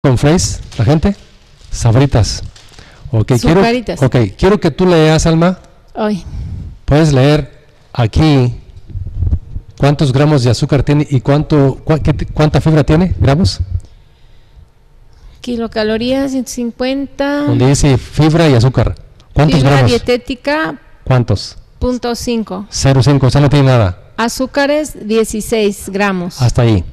Cornflakes, la gente, Sabritas. Sucaritas. Quiero que tú leas, Alma. Ay. Puedes leer aquí cuántos gramos de azúcar tiene y cuánta fibra tiene, gramos. Kilocalorías, 150. Donde dice fibra y azúcar. ¿Cuántos Fibra gramos? dietética, ¿Cuántos? 0.5. 0,5, o sea, no tiene nada. Azúcares, 16 gramos. Hasta ahí.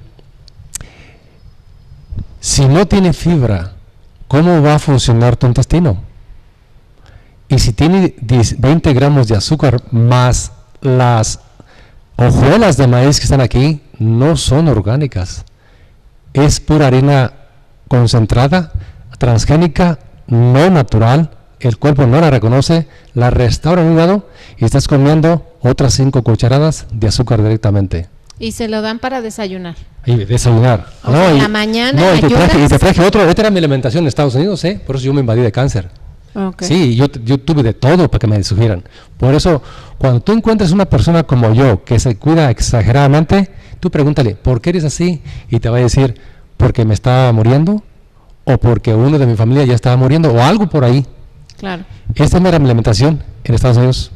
Si no tiene fibra, ¿cómo va a funcionar tu intestino? Y si tiene 20 gramos de azúcar más las hojuelas de maíz que están aquí, no son orgánicas. Es pura harina concentrada, transgénica, no natural. El cuerpo no la reconoce, la restaura en un lado y estás comiendo otras 5 cucharadas de azúcar directamente. Y se lo dan para desayunar. Y desayunar. O sea, en la mañana no, y ayunas. te traje otro. Esta era mi alimentación en Estados Unidos, por eso yo me invadí de cáncer. Okay. Sí, yo tuve de todo para que me sugieran. Por eso, cuando tú encuentres una persona como yo que se cuida exageradamente, tú pregúntale, ¿por qué eres así? Y te va a decir, porque me estaba muriendo, o porque uno de mi familia ya estaba muriendo, o algo por ahí. Claro. Esta era mi alimentación en Estados Unidos.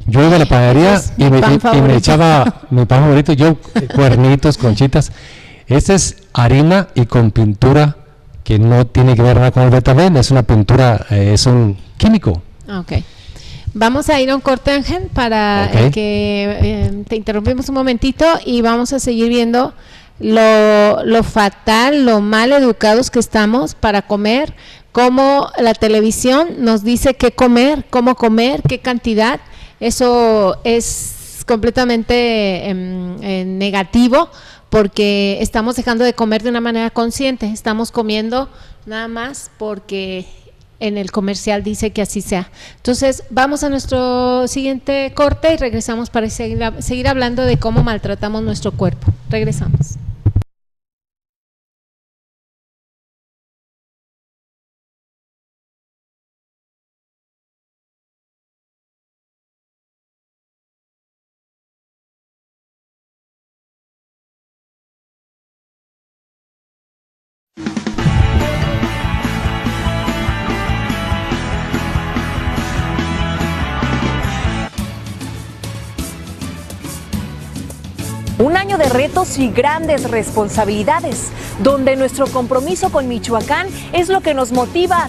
Yo iba a la panadería y me echaba mi pan favorito, cuernitos, conchitas. Esta es harina y con pintura que no tiene que ver nada con el betabel, es una pintura, es un químico. Ok. Vamos a ir a un corte, Ángel, para que te interrumpimos un momentito y vamos a seguir viendo lo fatal, lo mal educados que estamos para comer, cómo la televisión nos dice qué comer, cómo comer, qué cantidad. Eso es completamente negativo porque estamos dejando de comer de una manera consciente, estamos comiendo nada más porque en el comercial dice que así sea. Entonces vamos a nuestro siguiente corte y regresamos para seguir hablando de cómo maltratamos nuestro cuerpo. Regresamos. Un año de retos y grandes responsabilidades, donde nuestro compromiso con Michoacán es lo que nos motiva a